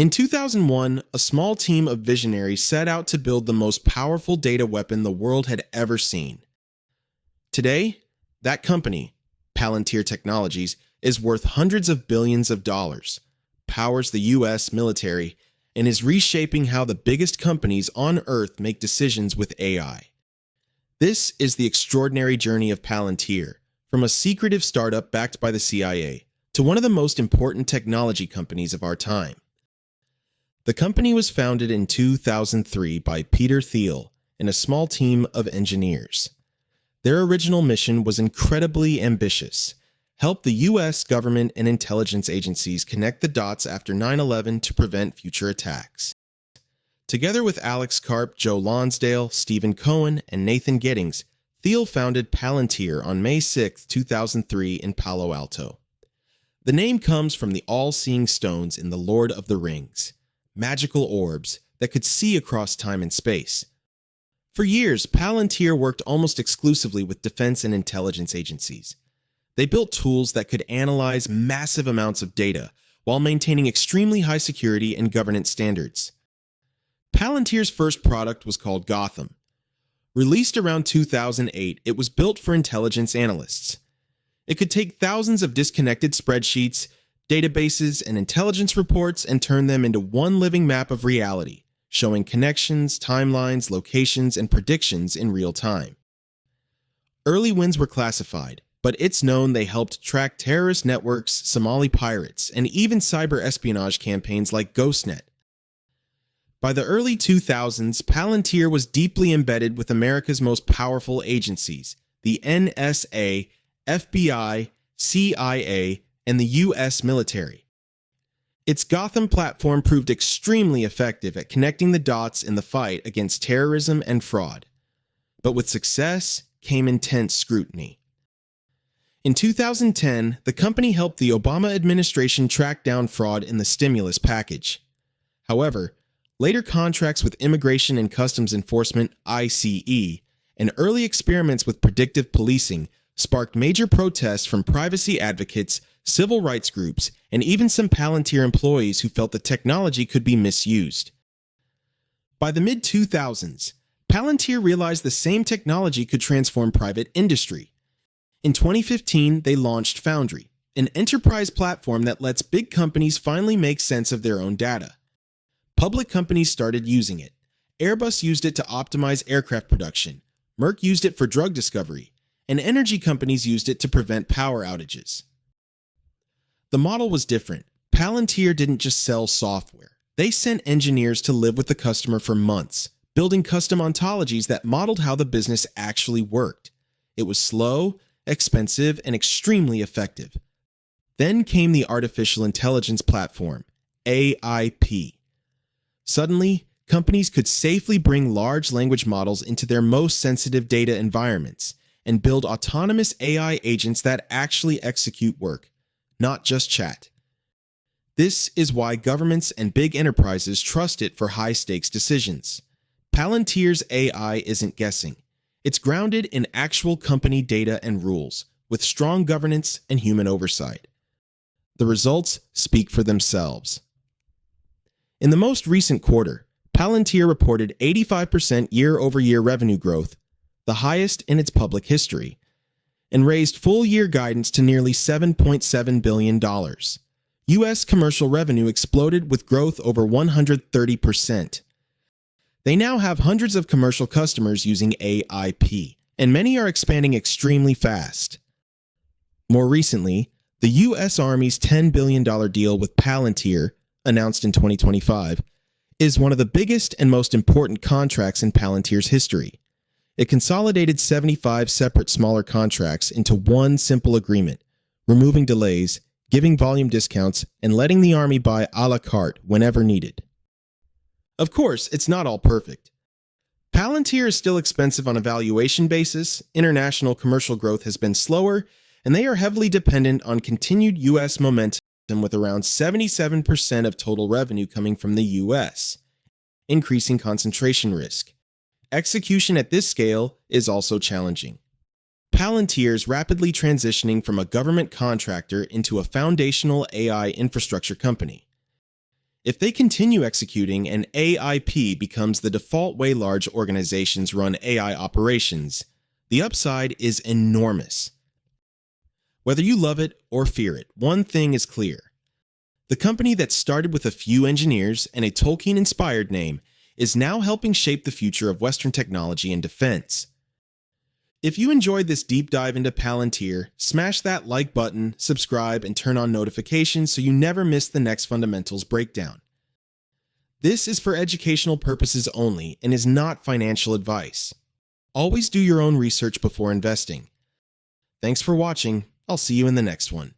In 2001, a small team of visionaries set out to build the most powerful data weapon the world had ever seen. Today, that company, Palantir Technologies, is worth hundreds of billions of dollars, powers the U.S. military, and is reshaping how the biggest companies on Earth make decisions with AI. This is the extraordinary journey of Palantir, from a secretive startup backed by the CIA to one of the most important technology companies of our time. The company was founded in 2003 by Peter Thiel and a small team of engineers. Their original mission was incredibly ambitious: help the U.S. government and intelligence agencies connect the dots after 9/11 to prevent future attacks. Together with Alex Karp, Joe Lonsdale, Stephen Cohen, and Nathan Giddings, Thiel founded Palantir on May 6, 2003 in Palo Alto. The name comes from the all-seeing stones in The Lord of the Rings, magical orbs that could see across time and space. For years, Palantir worked almost exclusively with defense and intelligence agencies. They built tools that could analyze massive amounts of data while maintaining extremely high security and governance standards. Palantir's first product was called Gotham. Released around 2008, it was built for intelligence analysts. It could take thousands of disconnected spreadsheets, databases, and intelligence reports and turn them into one living map of reality, showing connections, timelines, locations, and predictions in real time. Early wins were classified, but it's known they helped track terrorist networks, Somali pirates, and even cyber espionage campaigns like GhostNet. By the early 2000s, Palantir was deeply embedded with America's most powerful agencies, the NSA, FBI, CIA, and the U.S. military. Its Gotham platform proved extremely effective at connecting the dots in the fight against terrorism and fraud. But with success came intense scrutiny. In 2010, the company helped the Obama administration track down fraud in the stimulus package. However, later contracts with Immigration and Customs Enforcement (ICE) and early experiments with predictive policing sparked major protests from privacy advocates, civil rights groups, and even some Palantir employees who felt the technology could be misused. By the mid-2000s, Palantir realized the same technology could transform private industry. In 2015, they launched Foundry, an enterprise platform that lets big companies finally make sense of their own data. Public companies started using it. Airbus used it to optimize aircraft production, Merck used it for drug discovery, and energy companies used it to prevent power outages. The model was different. Palantir didn't just sell software. They sent engineers to live with the customer for months, building custom ontologies that modeled how the business actually worked. It was slow, expensive, and extremely effective. Then came the artificial intelligence platform, AIP. Suddenly, companies could safely bring large language models into their most sensitive data environments and build autonomous AI agents that actually execute work, not just chat. This is why governments and big enterprises trust it for high-stakes decisions. Palantir's AI isn't guessing. It's grounded in actual company data and rules, with strong governance and human oversight. The results speak for themselves. In the most recent quarter, Palantir reported 85% year-over-year revenue growth, the highest in its public history, and raised full-year guidance to nearly $7.7 billion. U.S. commercial revenue exploded with growth over 130%. They now have hundreds of commercial customers using AIP, and many are expanding extremely fast. More recently, the U.S. Army's $10 billion deal with Palantir, announced in 2025, is one of the biggest and most important contracts in Palantir's history. It consolidated 75 separate smaller contracts into one simple agreement, removing delays, giving volume discounts, and letting the Army buy a la carte whenever needed. Of course, it's not all perfect. Palantir is still expensive on a valuation basis, international commercial growth has been slower, and they are heavily dependent on continued U.S. momentum with around 77% of total revenue coming from the U.S., increasing concentration risk. Execution at this scale is also challenging. Palantir is rapidly transitioning from a government contractor into a foundational AI infrastructure company. If they continue executing and AIP becomes the default way large organizations run AI operations, the upside is enormous. Whether you love it or fear it, one thing is clear. The company that started with a few engineers and a Tolkien-inspired name is now helping shape the future of Western technology and defense. If you enjoyed this deep dive into Palantir, smash that like button, subscribe, and turn on notifications so you never miss the next fundamentals breakdown. This is for educational purposes only and is not financial advice. Always do your own research before investing. Thanks for watching. I'll see you in the next one.